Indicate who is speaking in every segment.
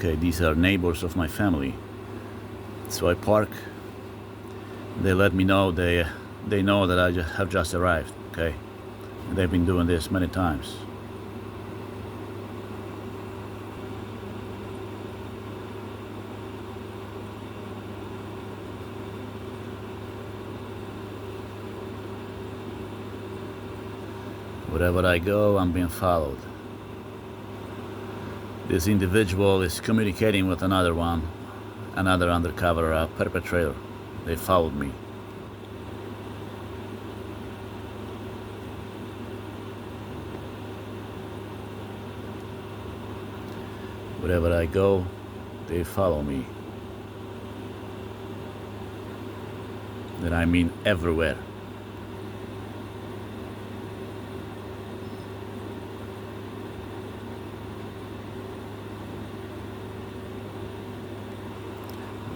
Speaker 1: Okay, these are neighbors of my family. So I park. They let me know they know that I have just arrived. Okay, they've been doing this many times. Wherever I go, I'm being followed. This individual is communicating with another undercover perpetrator. They followed me. Wherever I go, they follow me. And I mean everywhere.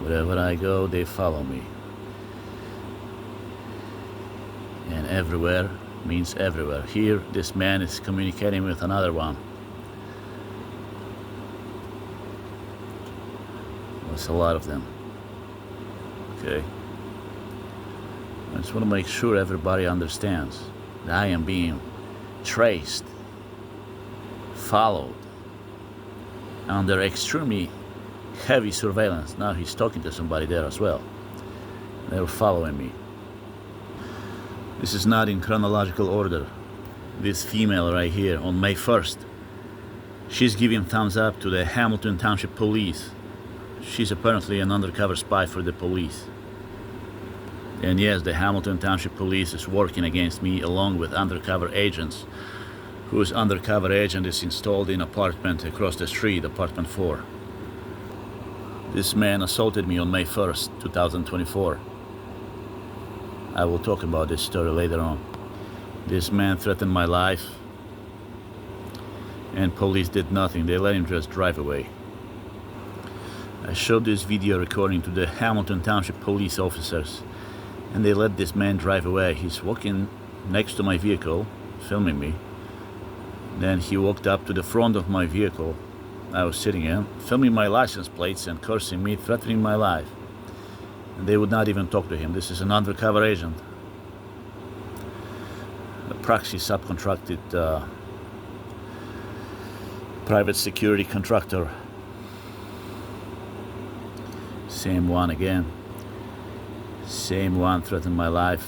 Speaker 1: Wherever I go, they follow me. And everywhere means everywhere. Here, this man is communicating with another one. There's a lot of them. Okay. I just want to make sure everybody understands that I am being traced, followed, under extremely heavy surveillance. Now he's talking to somebody there as well. They were following me. This is not in chronological order. This female right here on May 1st, she's giving thumbs up to the Hamilton Township Police. She's apparently an undercover spy for the police. And yes, the Hamilton Township Police is working against me along with undercover agents, whose undercover agent is installed in apartment across the street, apartment 4. This man assaulted me on May 1st, 2024. I will talk about this story later on. This man threatened my life, and police did nothing. They let him just drive away. I showed this video recording to the Hamilton Township police officers, and they let this man drive away. He's walking next to my vehicle, filming me. Then he walked up to the front of my vehicle I was sitting in, filming my license plates and cursing me, threatening my life. And they would not even talk to him. This is an undercover agent, a proxy subcontracted private security contractor. Same one again. Same one threatened my life,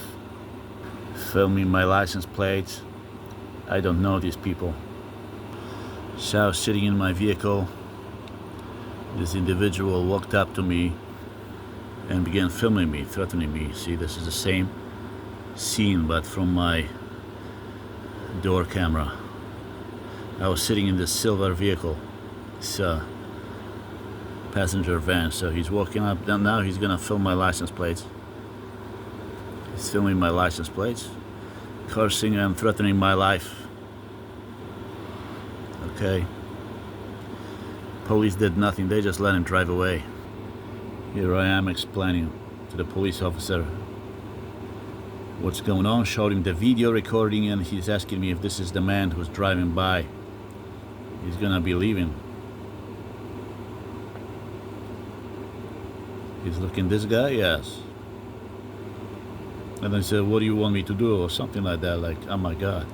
Speaker 1: filming my license plates. I don't know these people. So I was sitting in my vehicle. This individual walked up to me and began filming me, threatening me. See, this is the same scene, but from my door camera. I was sitting in this silver vehicle. It's a passenger van. So he's walking up. Now he's gonna film my license plates. He's filming my license plates, cursing and threatening my life. Okay. Police did nothing. They just let him drive away. Here I am explaining to the police officer what's going on, showed him the video recording, and he's asking me if this is the man who's driving by. He's gonna be leaving. He's looking, this guy? Yes. And I said, what do you want me to do? Or something like that, like, oh my God.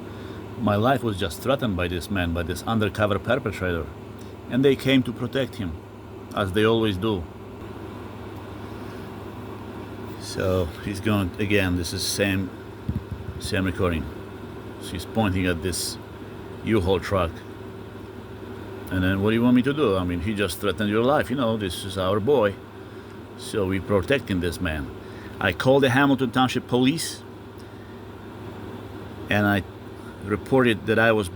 Speaker 1: My life was just threatened by this man, by this undercover perpetrator. And they came to protect him, as they always do. So he's going, again, this is same recording. She's pointing at this U-Haul truck. And then, what do you want me to do? I mean, he just threatened your life. You know, this is our boy. So we're protecting this man. I called the Hamilton Township Police, and I reported that I was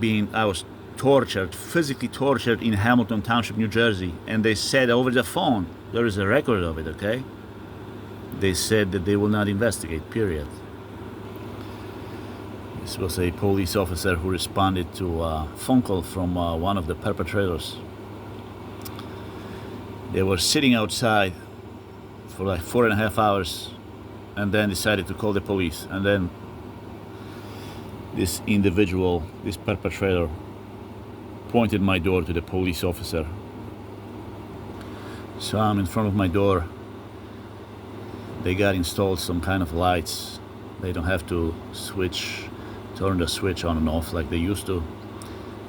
Speaker 1: tortured, physically tortured in Hamilton Township, New Jersey. And they said over the phone, there is a record of it, okay? They said that they will not investigate, period. This was a police officer who responded to a phone call from one of the perpetrators. They were sitting outside for like 4.5 hours and then decided to call the police. And then this individual, this perpetrator, pointed my door to the police officer So I'm in front of my door. They got installed some kind of lights. They don't have to turn the switch on and off like they used to.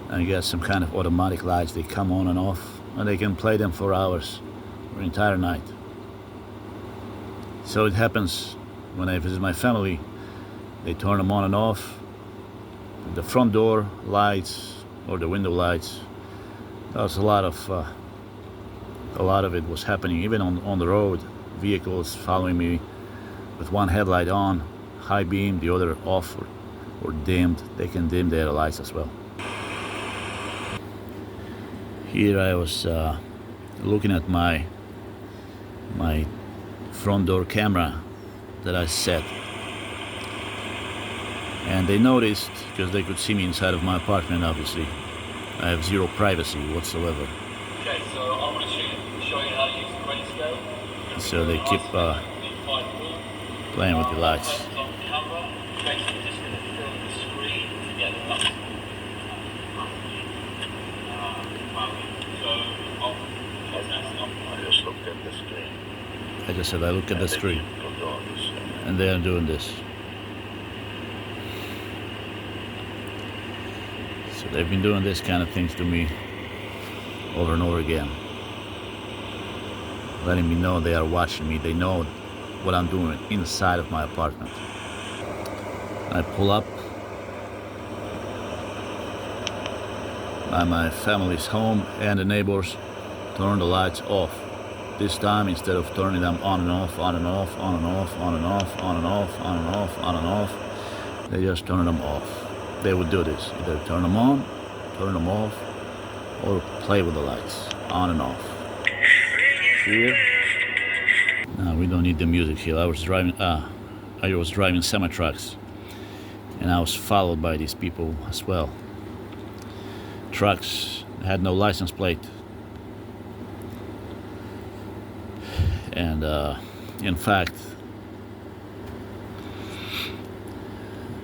Speaker 1: And you got some kind of automatic lights. They come on and off, and they can play them for hours or entire night. So it happens when I visit my family. They turn them on and off. The front door lights or the window lights. There was a lot of it was happening even on the road. Vehicles following me with one headlight on, high beam, the other off or dimmed. They can dim their lights as well. Here I was looking at my front door camera that I set, and they noticed, because they could see me inside of my apartment. Obviously I have zero privacy whatsoever.
Speaker 2: Okay, so I want to show you how to use the grayscale.
Speaker 1: So they keep playing with the lights. I just said I look at the screen, and they are doing this. So they've been doing this kind of things to me over and over again, letting me know they are watching me. They know what I'm doing inside of my apartment. I pull up by my family's home, and the neighbors turn the lights off. This time, instead of turning them on and off, on and off, on and off, on and off, on and off, on and off, on and off, they just turn them off. They would do this: either turn them on, turn them off, or play with the lights on and off. Here, now we don't need the music here. I was driving semi-trucks, and I was followed by these people as well. Trucks had no license plate, and in fact,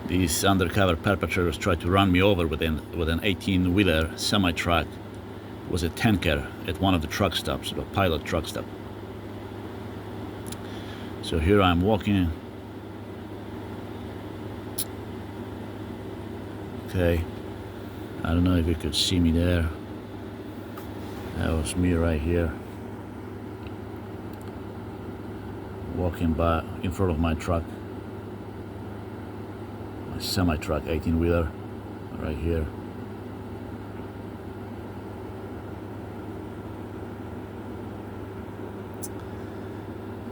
Speaker 1: these undercover perpetrators tried to run me over with an 18-wheeler semi-truck. It was a tanker at one of the truck stops, a pilot truck stop. So here I'm walking. Okay, I don't know if you could see me there. That was me right here, walking by in front of my truck, my semi-truck, 18-wheeler, right here.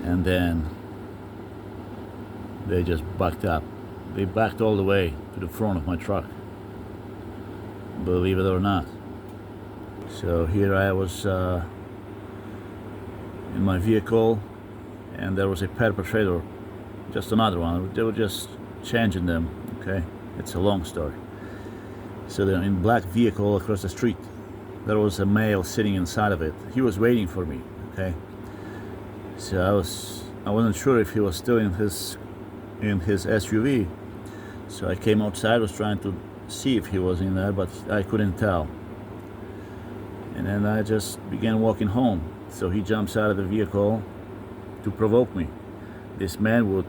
Speaker 1: And then they just backed up. They backed all the way to the front of my truck, believe it or not. So here I was in my vehicle, and there was a perpetrator, just another one. They were just changing them, okay? It's a long story. So they're in black vehicle across the street. There was a male sitting inside of it. He was waiting for me, okay? So I wasn't sure if he was still in his SUV. So I came outside, was trying to see if he was in there, but I couldn't tell. And then I just began walking home. So he jumps out of the vehicle to provoke me. This man would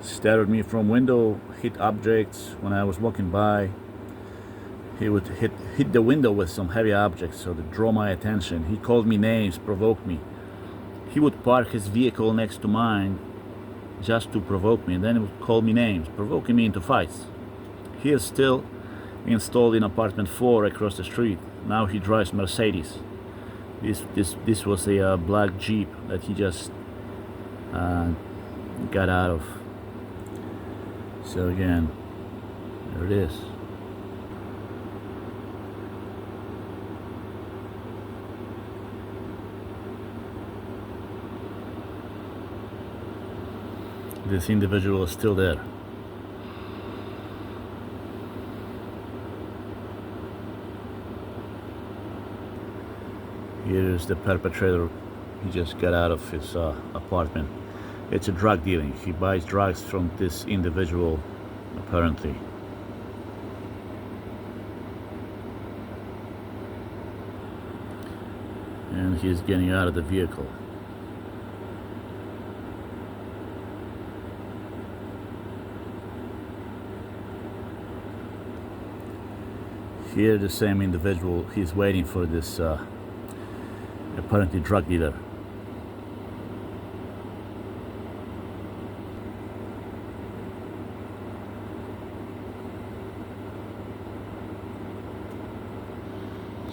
Speaker 1: stare at me from window, hit objects when I was walking by. He would hit the window with some heavy objects so to draw my attention. He called me names, provoked me. He would park his vehicle next to mine just to provoke me, and then he would call me names, provoking me into fights. He is still installed in apartment 4 across the street. Now he drives Mercedes. This was a black Jeep that he just got out of. So again, there it is. This individual is still there. Here is the perpetrator. He just got out of his apartment. It's a drug dealing. He buys drugs from this individual, apparently. and he's getting out of the vehicle. Here the same individual, he's waiting for this apparently drug dealer.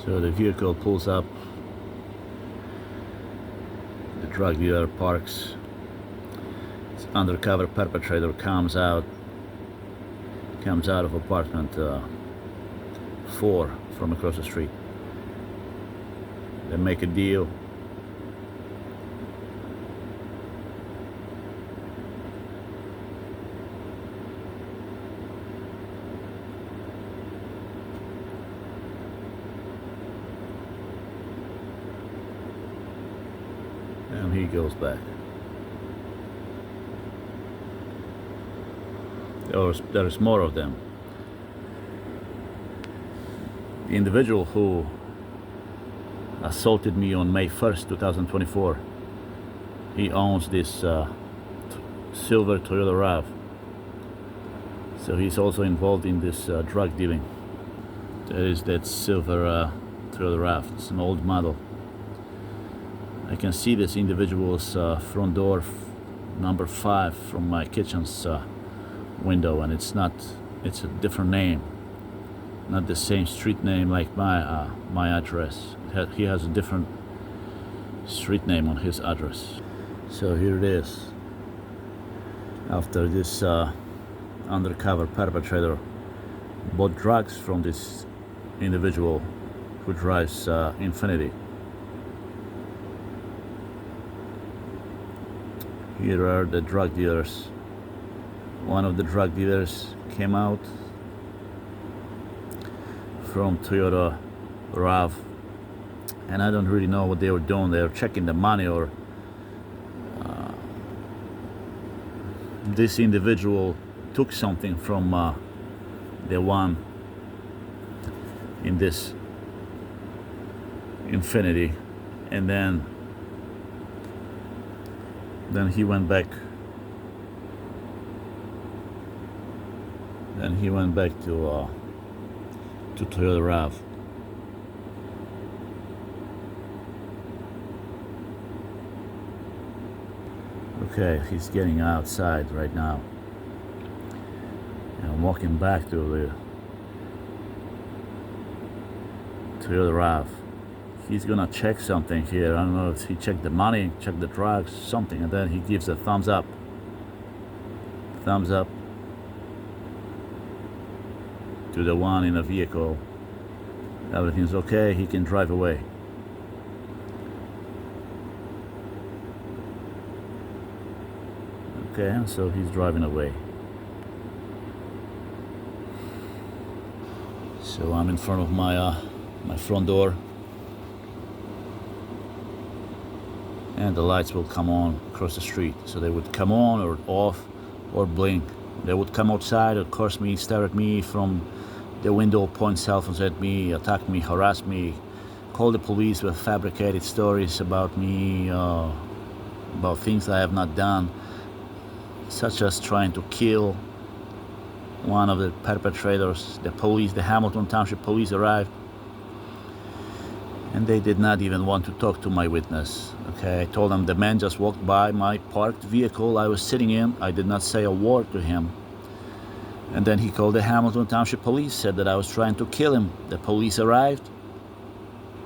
Speaker 1: So the vehicle pulls up, the drug dealer parks, this undercover perpetrator comes out of apartment 4 from across the street. They make a deal. And he goes back. There's more of them. The individual who assaulted me on May 1st, 2024, he owns this silver Toyota RAV. So he's also involved in this drug dealing. There is that silver Toyota RAV. It's an old model. I can see this individual's front door, number 5, from my kitchen's window, and it's a different name, not the same street name like my address. He has a different street name on his address. So here it is. After this undercover perpetrator bought drugs from this individual who drives Infiniti. Here are the drug dealers. One of the drug dealers came out from Toyota RAV, and I don't really know what they were doing. They were checking the money, or this individual took something from the one in this Infiniti, and then he went back. Then he went back to Toyota RAV. Okay, he's getting outside right now. And I'm walking back to the Toyota RAV. He's gonna check something here. I don't know if he checked the money, checked the drugs, something, and then he gives a thumbs up. Thumbs up to the one in the vehicle. Everything's okay, he can drive away. Okay, so he's driving away. So I'm in front of my front door, and the lights will come on across the street. So they would come on or off or blink. They would come outside, of course, me, stare at me from the window, point cell phones at me, attack me, harass me, call the police with fabricated stories about me, about things I have not done, such as trying to kill one of the perpetrators. The police, the Hamilton Township Police, arrived, and they did not even want to talk to my witness. Okay, I told them the man just walked by my parked vehicle I was sitting in. I did not say a word to him. And then he called the Hamilton Township Police, said that I was trying to kill him. The police arrived.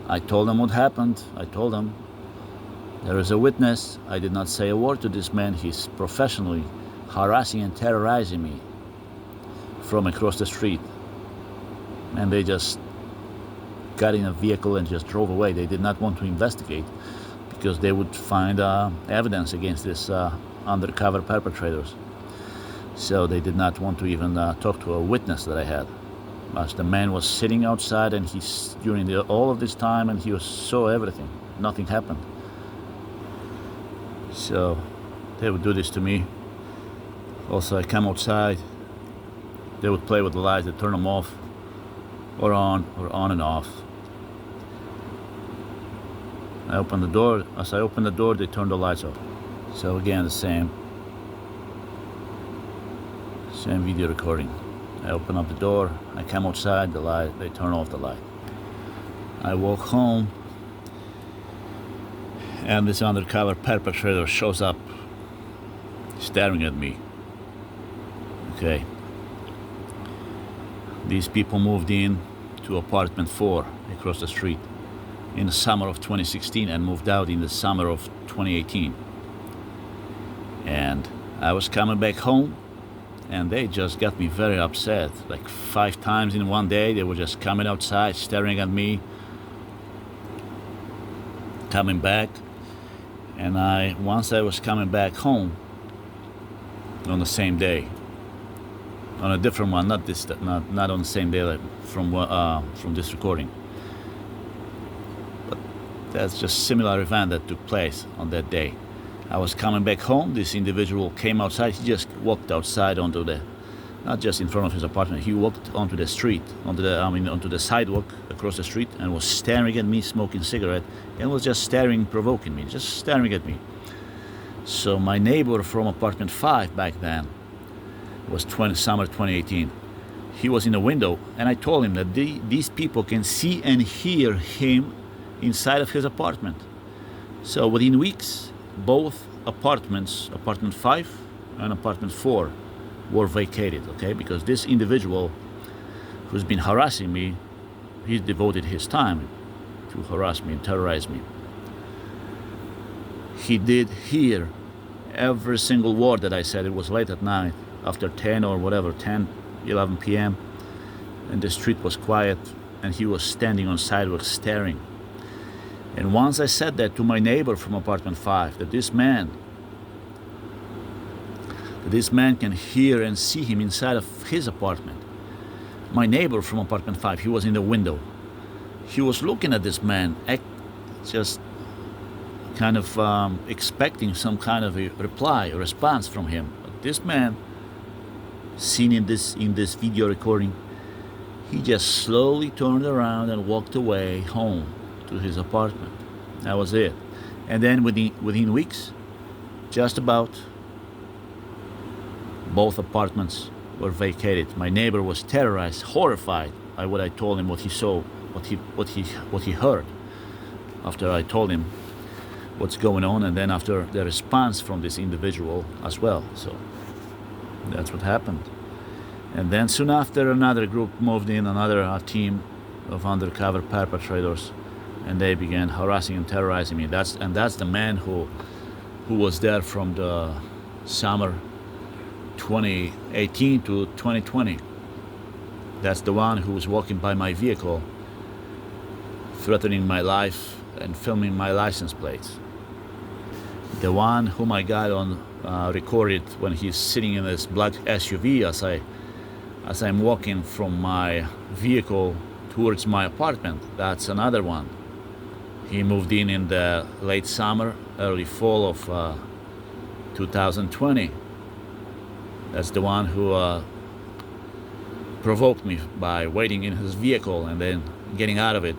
Speaker 1: I told them what happened. I told them there is a witness. I did not say a word to this man. He's professionally harassing and terrorizing me from across the street. And they just got in a vehicle and just drove away. They did not want to investigate because they would find evidence against this undercover perpetrators. So they did not want to even talk to a witness that I had. As the man was sitting outside, and he's during all of this time, and he saw everything. Nothing happened. So they would do this to me. Also, I come outside. They would play with the lights. They turn them off or on and off. I opened the door. As I opened the door, they turned the lights off. So again, the same video recording. I open up the door, I come outside, the light, they turn off the light. I walk home, and this undercover perpetrator shows up staring at me. Okay. These people moved in to apartment 4 across the street in the summer of 2016 and moved out in the summer of 2018. And I was coming back home, and they just got me very upset. Like 5 times in one day, they were just coming outside, staring at me, coming back. And once I was coming back home on the same day, on a different one, not on the same day like from this recording. But that's just similar event that took place on that day. I was coming back home. This individual came outside. He just walked outside onto not just in front of his apartment. He walked onto the street, onto the sidewalk across the street, and was staring at me, smoking cigarette, and was just staring, provoking me, just staring at me. So my neighbor from apartment 5 back then, was summer 2018. He was in the window, and I told him that these people can see and hear him inside of his apartment. So within weeks, both apartments, apartment 5 and apartment 4, were vacated, okay? Because this individual who's been harassing me, he's devoted his time to harass me and terrorize me. He did hear every single word that I said. It was late at night, after 10 or whatever, 10, 11 p.m., and the street was quiet, and he was standing on sidewalk staring. And once I said that to my neighbor from apartment 5, that this man can hear and see him inside of his apartment. My neighbor from apartment 5, he was in the window. He was looking at this man, just kind of expecting some kind of a reply, a response from him. But this man, seen in this video recording, he just slowly turned around and walked away home to his apartment. That was it. And then within weeks, just about, both apartments were vacated. My neighbor was terrorized, horrified by what I told him, what he saw, what he heard. After I told him what's going on, and then after the response from this individual as well. So that's what happened. And then soon after, another group moved in, another team of undercover perpetrators, and they began harassing and terrorizing me. That's the man who was there from the summer 2018 to 2020. That's the one who was walking by my vehicle, threatening my life and filming my license plates. The one whom I got on recorded when he's sitting in this black SUV as I'm walking from my vehicle towards my apartment. That's another one. He moved in the late summer, early fall of 2020. That's the one who provoked me by waiting in his vehicle and then getting out of it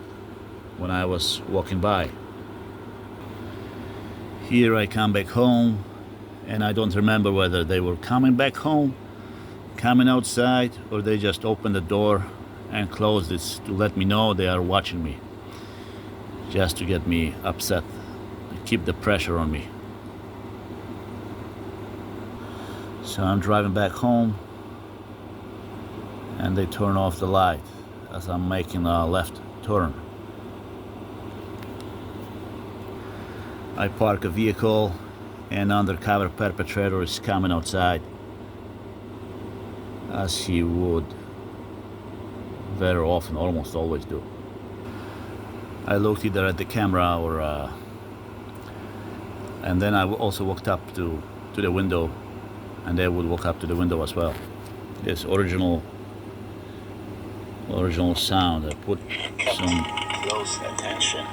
Speaker 1: when I was walking by. Here I come back home, and I don't remember whether they were coming back home, coming outside, or they just opened the door and closed it to let me know they are watching me, just to get me upset, keep the pressure on me. So I'm driving back home, and they turn off the light as I'm making a left turn. I park a vehicle, and undercover perpetrator is coming outside, as he would very often, almost always do. I looked either at the camera or and then I also walked up to the window, and they would walk up to the window as well. This original sound. I put some close attention.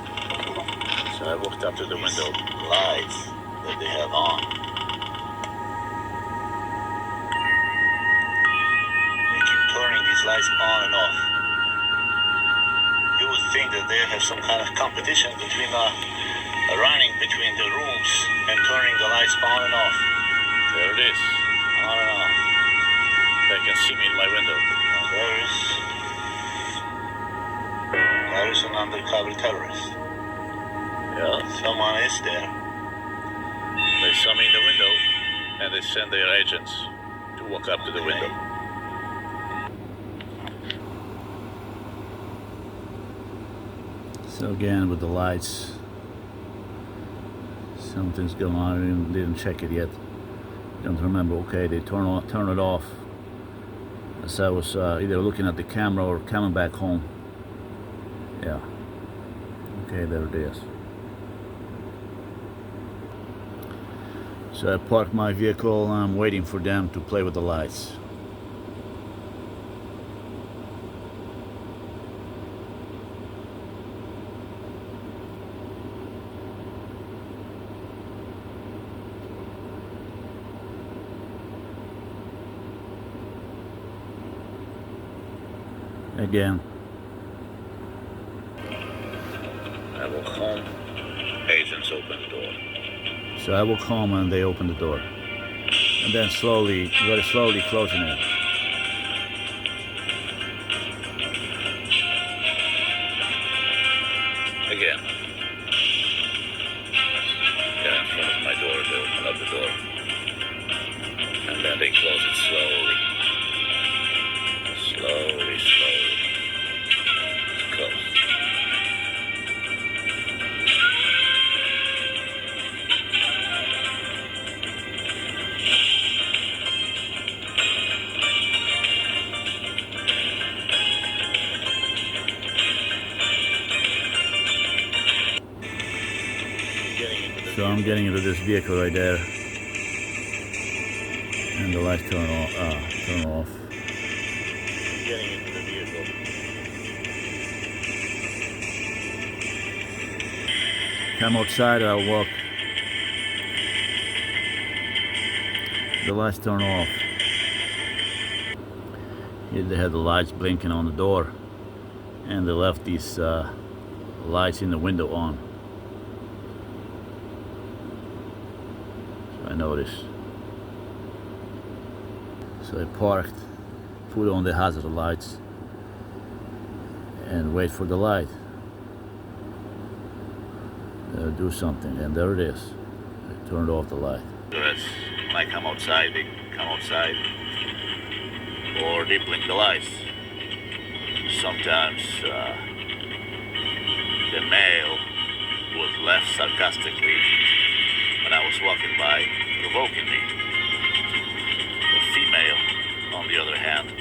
Speaker 1: So I walked up to the window. Lights that they have on. They keep turning these lights on and off. You would think that they have some kind of competition between running between the rooms and turning the lights on and off. There it is, on and off. They can see me in my window. And there is an undercover terrorist. Yeah, someone is there. They saw me in the window, and they send their agents to walk up to the window. So again, with the lights, something's going on. I didn't check it yet. Don't remember. Okay, they turn it off. As I was either looking at the camera or coming back home. Yeah. Okay, there it is. So I parked my vehicle and I'm waiting for them to play with the lights. Again, I walk home, agents open the door. So I walk home and they open the door. And then slowly, very slowly closing it. Again. Yeah, in front of my door, they open up the door. And then they close it slowly. Slowly. It's closed. So I'm getting into this vehicle right there, and the lights turn off. Getting into the vehicle. Come outside, I'll walk. The lights turn off. Here they had the lights blinking on the door, and they left these lights in the window on. I noticed. So I parked, put on the hazard lights, and wait for the light. Do something, and there it is. I turned off the light. When I come outside, they come outside, or they blink the lights. Sometimes the male was left sarcastically when I was walking by, provoking me. The female, on the other hand,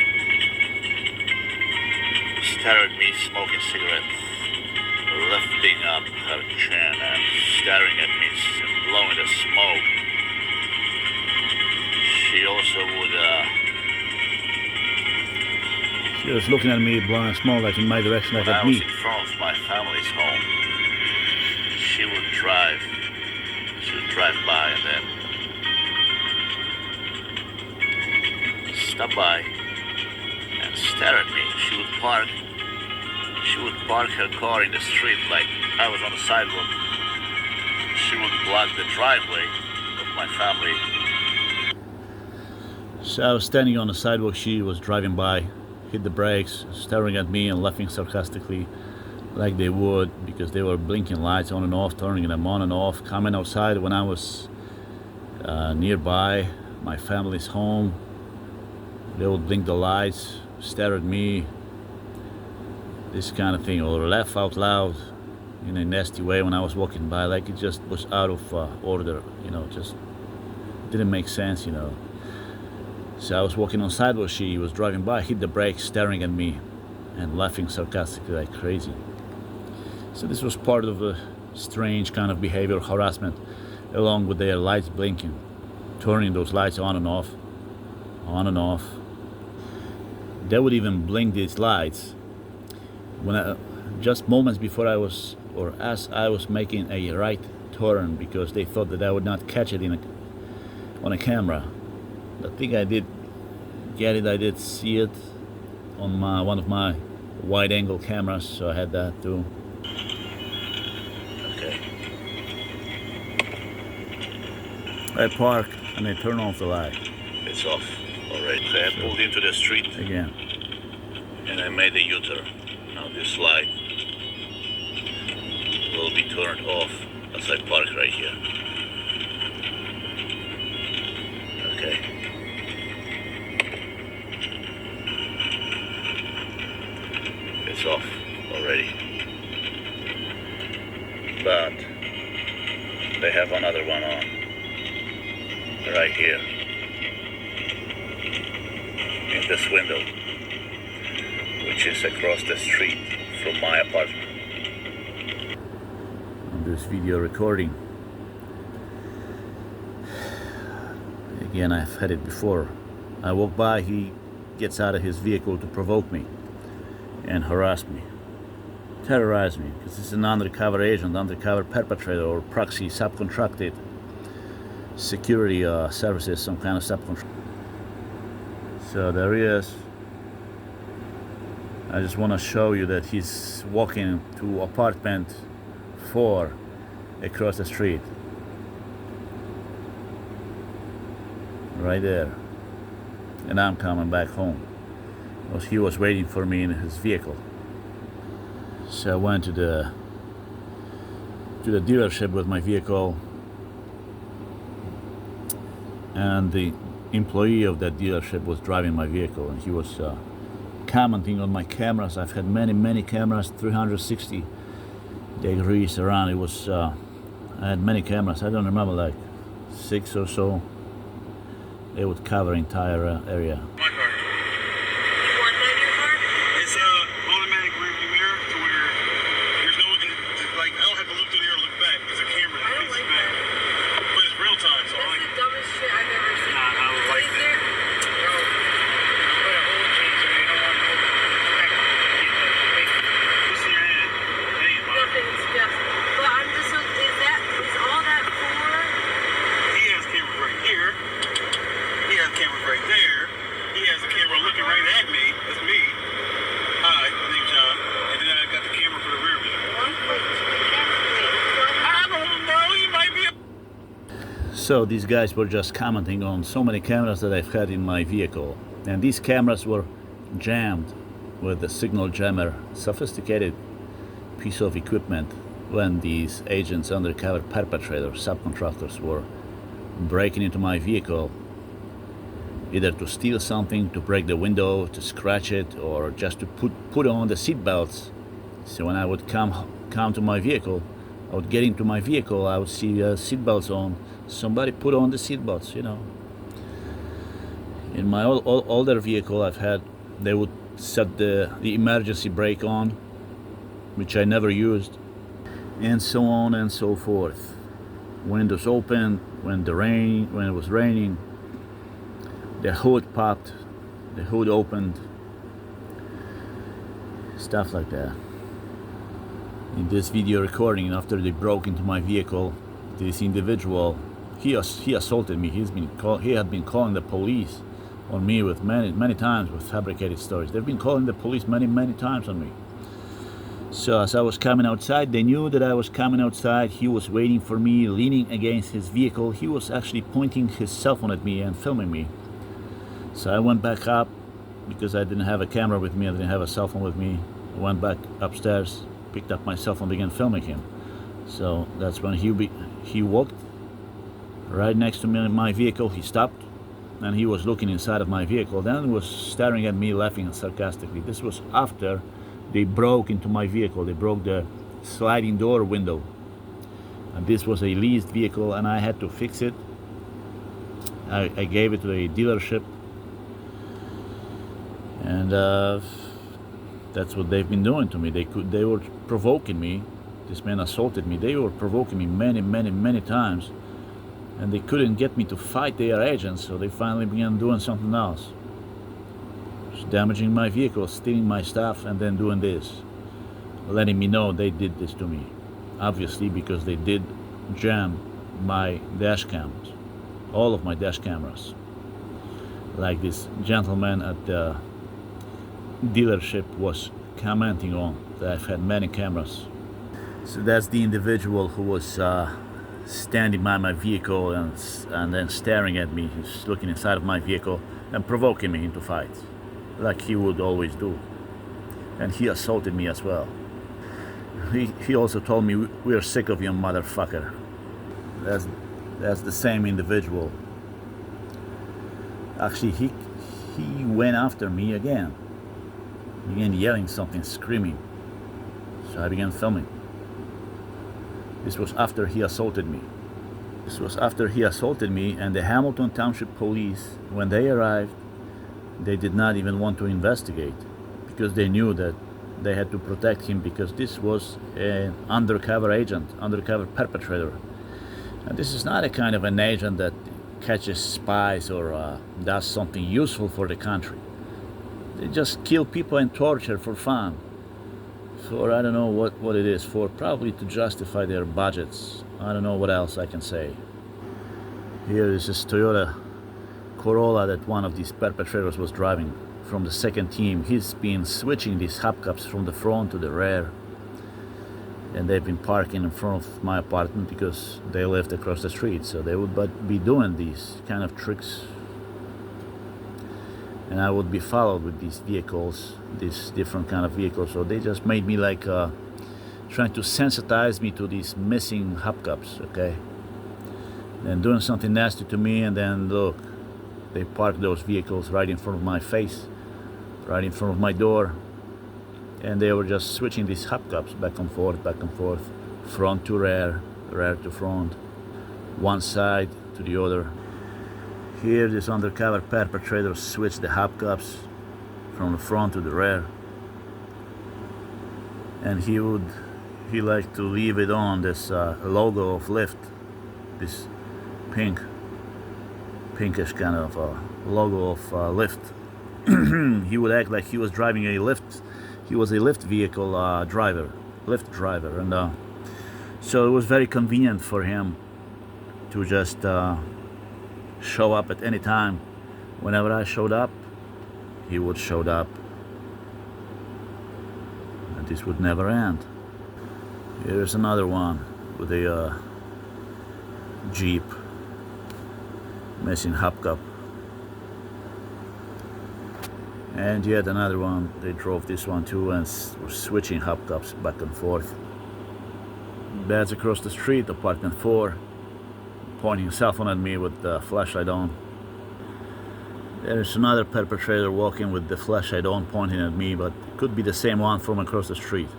Speaker 1: stared at me smoking cigarette, lifting up her chin and staring at me and blowing the smoke. She also would, she was looking at me, blowing smoke like in my direction, like at me. When I was in front of my family's home, she would drive by and then stop by and stare at me. She would park her car in the street like I was on the sidewalk. She would block the driveway of my family. So I was standing on the sidewalk, she was driving by, hit the brakes, staring at me and laughing sarcastically like they would, because they were blinking lights on and off, turning them on and off, coming outside when I was nearby my family's home. They would blink the lights, stare at me, this kind of thing, or laugh out loud in a nasty way when I was walking by, like it just was out of order, you know, just didn't make sense, you know. So I was walking on sidewalk, she was driving by, hit the brakes, staring at me and laughing sarcastically like crazy. So this was part of a strange kind of behavior, harassment, along with their lights blinking, turning those lights on and off, on and off. They would even blink these lights when just moments before I was, or as I was making a right turn, because they thought that I would not catch it on a camera. I think I did get it, I did see it on one of my wide angle cameras, so I had that too. Okay. I park and I turn off the light
Speaker 3: It's off already. So I pulled into the street
Speaker 1: again.
Speaker 3: and I made a U-turn. Now this light will be turned off as I park right here. Okay. It's off already. But they have another one on right here in this window, which is across the street from my apartment.
Speaker 1: On this video recording. Again, I've had it before. I walk by, he gets out of his vehicle to provoke me and harass me, terrorize me, because this is an undercover agent, undercover perpetrator, or proxy subcontracted security services, some kind of subcontract. So there he is. I just want to show you that he's walking to apartment 4 across the street. Right there. And I'm coming back home. Because he was waiting for me in his vehicle. So I went to the dealership with my vehicle, and the employee of that dealership was driving my vehicle, and he was commenting on my cameras. I've had many cameras, 360 degrees around. It was I had many cameras. I don't remember, like 6 or so. They would cover entire area.
Speaker 2: My car. You want that in your car? It's automatic rearview mirror to where there's no looking, like I don't have to look through there or look back. There's a camera that
Speaker 4: I don't
Speaker 2: faces
Speaker 4: like
Speaker 2: back.
Speaker 4: that.
Speaker 2: But it's real time, so I
Speaker 4: That's
Speaker 2: like
Speaker 4: the dumbest shit I've ever seen.
Speaker 2: Nah, I don't like
Speaker 4: Is
Speaker 2: that.
Speaker 4: there?
Speaker 2: No. Put an oil change so you don't want to go back. What's in your hand? Hey, mom.
Speaker 4: Nothing. It's just. But I'm just so. Is all that for?
Speaker 2: He has cameras right here. He has cameras right there. He has a camera looking right at me. That's me. Hi, my name's John. And then I got the camera for the rear view. I don't know. He might be.
Speaker 1: So these guys were just commenting on so many cameras that I've had in my vehicle. And these cameras were jammed with the signal jammer, sophisticated piece of equipment, when these agents, undercover perpetrators, subcontractors, were breaking into my vehicle, either to steal something, to break the window, to scratch it, or just to put on the seat belts. So when I would come to my vehicle, I would get into my vehicle, I would see seat belts on. Somebody put on the seat belts, you know. In my older vehicle I've had, they would set the emergency brake on, which I never used, and so on and so forth. Windows open, when it was raining, the hood popped, the hood opened, stuff like that. In this video recording, after they broke into my vehicle, this individual, he assaulted me. He had been calling the police on me with many times with fabricated stories. They've been calling the police many times on me. So as I was coming outside, they knew that I was coming outside. He was waiting for me, leaning against his vehicle. He was actually pointing his cell phone at me and filming me. So I went back up, because I didn't have a camera with me, I didn't have a cell phone with me. I went back upstairs, picked up my cell phone, began filming him. So that's when he walked right next to me in my vehicle. He stopped, and he was looking inside of my vehicle. Then he was staring at me, laughing sarcastically. This was after they broke into my vehicle. They broke the sliding door window. And this was a leased vehicle, and I had to fix it. I gave it to a dealership. And that's what they've been doing to me. They were provoking me. This man assaulted me. They were provoking me many times, and they couldn't get me to fight their agents, so they finally began doing something else. Just damaging my vehicle, stealing my stuff, and then doing this. Letting me know they did this to me. Obviously, because they did jam my dash cams. All of my dash cameras. Like this gentleman at the dealership was commenting on, that I've had many cameras. So that's the individual who was standing by my vehicle and then staring at me. He's looking inside of my vehicle and provoking me into fights, like he would always do. And he assaulted me as well. He also told me, "We're sick of you, motherfucker." That's the same individual. Actually, he went after me again. He began yelling something, screaming. So I began filming. This was after he assaulted me. And the Hamilton Township Police, when they arrived, they did not even want to investigate, because they knew that they had to protect him, because this was an undercover agent, undercover perpetrator. And this is not a kind of an agent that catches spies or does something useful for the country. They just kill people and torture for fun. For I don't know what it is for, probably to justify their budgets. I don't know what else I can say. Here is this Toyota Corolla that one of these perpetrators was driving from the second team. He's been switching these hubcaps from the front to the rear, and they've been parking in front of my apartment because they lived across the street, so they would be doing these kind of tricks, and I would be followed with these vehicles, these different kind of vehicles. So they just made me like trying to sensitize me to these missing hubcaps, okay, and doing something nasty to me. And then look, they parked those vehicles right in front of my face, right in front of my door, and they were just switching these hubcaps back and forth, front to rear, rear to front, one side to the other. Here, this undercover perpetrator switched the hubcaps from the front to the rear, and he liked to leave it on this logo of Lyft, this pinkish kind of logo of Lyft. He would act like he was driving a Lyft. He was a Lyft vehicle Lyft driver, and so it was very convenient for him to just show up at any time. Whenever I showed up, he would show up, and this would never end. Here's another one with a Jeep missing hubcap, and yet another one. They drove this one too and were switching hubcaps back and forth. That's across the street, apartment 4, pointing cell phone at me with the flashlight on. There's another perpetrator walking with the flashlight on, pointing at me, but it could be the same one from across the street.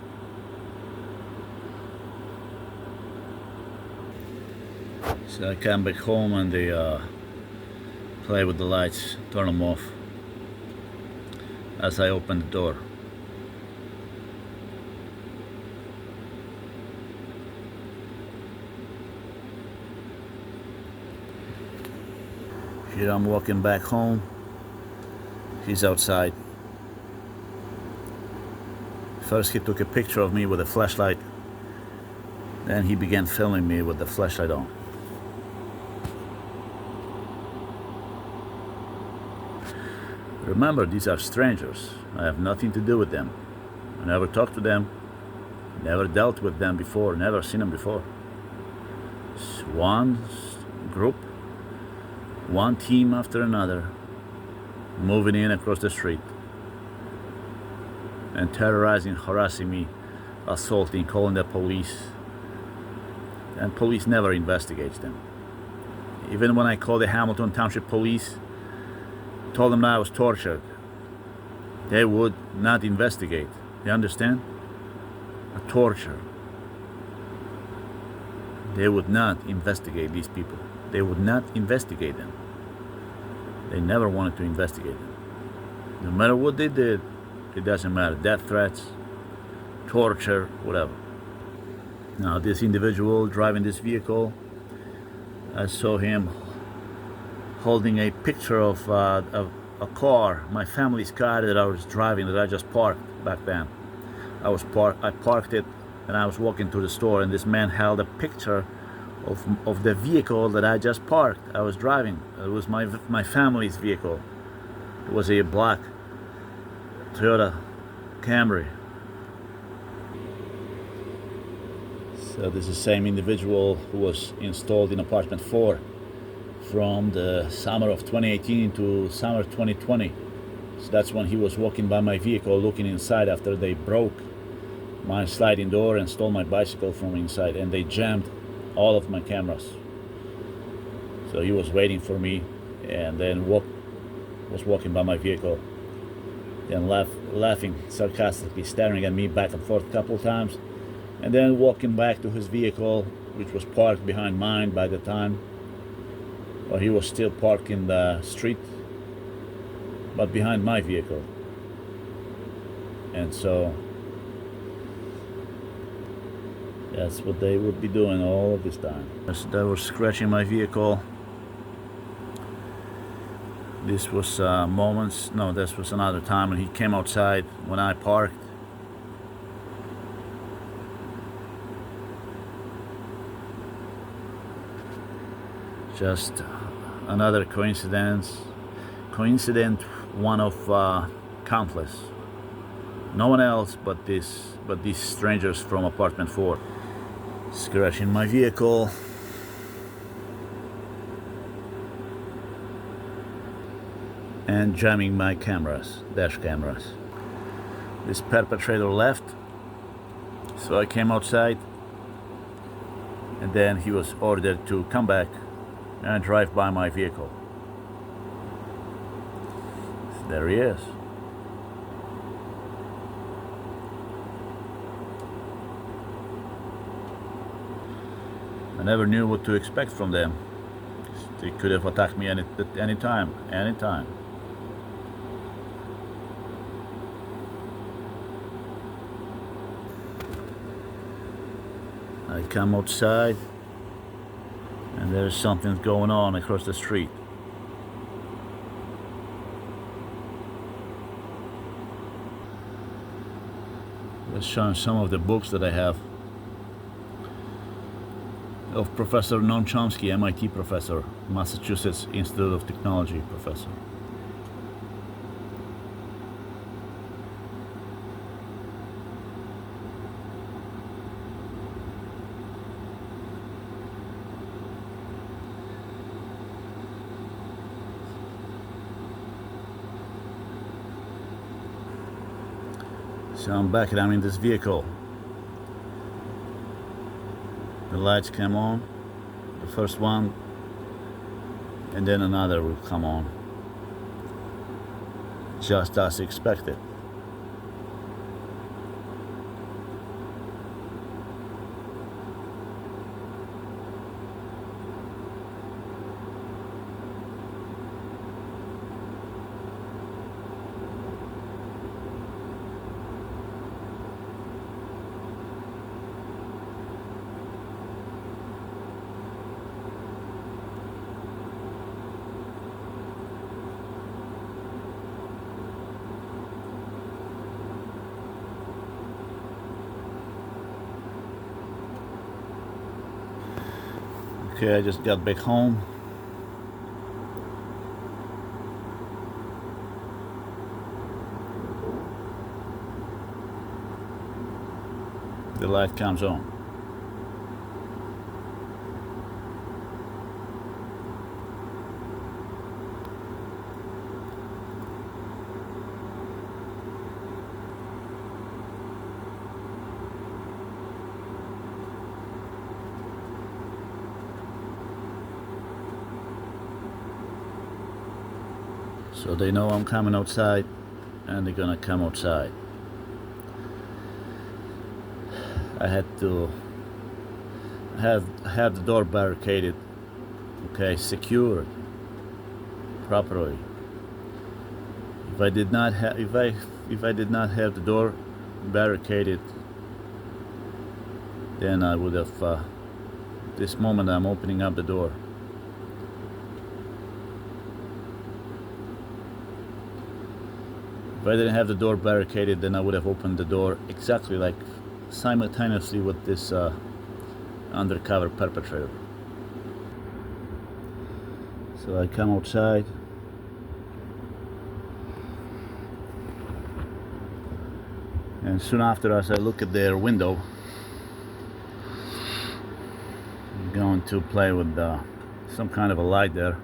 Speaker 1: So I come back home and they play with the lights, turn them off as I open the door. Here I'm walking back home. He's outside. First he took a picture of me with a flashlight. Then he began filming me with the flashlight on. Remember, these are strangers. I have nothing to do with them. I never talked to them, never dealt with them before, never seen them before. It's one group, one team after another, moving in across the street and terrorizing, harassing me, assaulting, calling the police. And police never investigates them. Even when I called the Hamilton Township Police, told them that I was tortured, they would not investigate. You understand? A torture. They would not investigate these people. They would not investigate them. They never wanted to investigate them. No matter what they did, it doesn't matter. Death threats, torture, whatever. Now, this individual driving this vehicle, I saw him holding a picture of a car, my family's car that I was driving, that I just parked back then. I parked it and I was walking to the store, and this man held a picture of the vehicle that I just parked. I was driving. It was my family's vehicle. It was a black Toyota Camry. So this is the same individual who was installed in apartment 4 from the summer of 2018 to summer 2020. So that's when he was walking by my vehicle looking inside after they broke my sliding door and stole my bicycle from inside, and they jammed all of my cameras. So he was waiting for me and then was walking by my vehicle, then laughing sarcastically, staring at me back and forth a couple times, and then walking back to his vehicle, which was parked behind mine by the time, or he was still parked in the street, but behind my vehicle. And so that's what they would be doing all of this time. They were scratching my vehicle. This was this was another time when he came outside when I parked. Just another coincident, one of countless. No one else but these strangers from apartment 4, scratching my vehicle. And jamming my cameras, dash cameras. This perpetrator left, so I came outside, and then he was ordered to come back and drive by my vehicle. So there he is. I never knew what to expect from them. They could have attacked me at any time. I come outside and there's something going on across the street. Let's show some of the books that I have of Professor Noam Chomsky, MIT professor, Massachusetts Institute of Technology professor. So I'm back and I'm in this vehicle. The lights came on, the first one, and then another will come on, just as expected. Okay, I just got back home. The light comes on. So they know I'm coming outside, and they're gonna come outside. I had to have the door barricaded, okay, secured properly. If I did not have the door barricaded, then I would have. This moment I'm opening up the door. If I didn't have the door barricaded, then I would have opened the door exactly like simultaneously with this undercover perpetrator. So I come outside. And soon after, as I look at their window, going to play with some kind of a light there.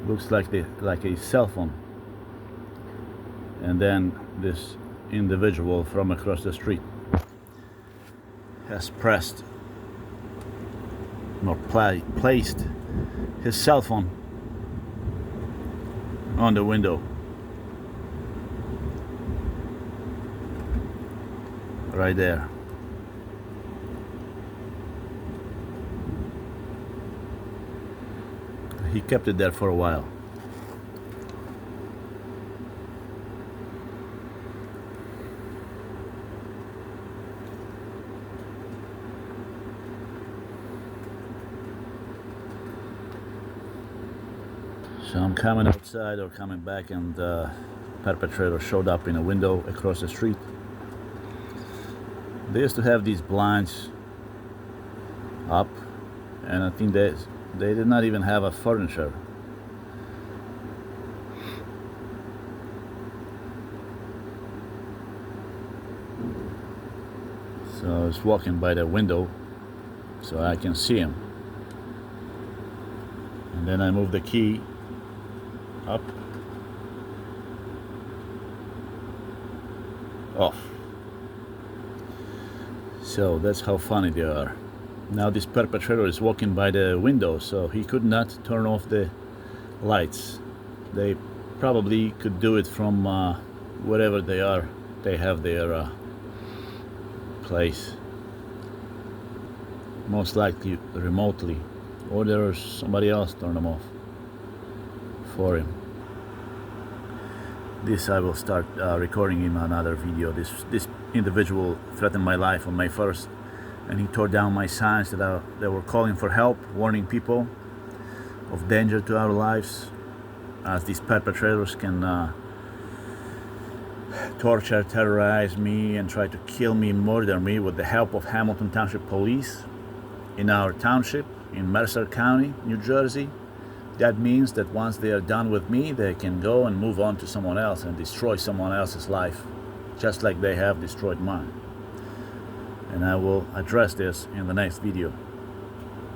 Speaker 1: Looks like a cell phone. And then this individual from across the street has pressed or placed his cell phone on the window right there. He kept it there for a while. So I'm coming outside or coming back, and the perpetrator showed up in a window across the street. They used to have these blinds up, and I think they did not even have a furniture. So I was walking by the window so I can see him. And then I moved the key up, off. So that's how funny they are. Now this perpetrator is walking by the window, so he could not turn off the lights. They probably could do it from wherever they are. They have their place. Most likely remotely, or there's somebody else turn them off for him. This I will start recording in another video. This individual threatened my life on May 1st, and he tore down my signs that were calling for help, warning people of danger to our lives, as these perpetrators can torture, terrorize me, and try to kill me, murder me with the help of Hamilton Township Police in our township in Mercer County, New Jersey. That means that once they are done with me, they can go and move on to someone else and destroy someone else's life, just like they have destroyed mine. And I will address this in the next video.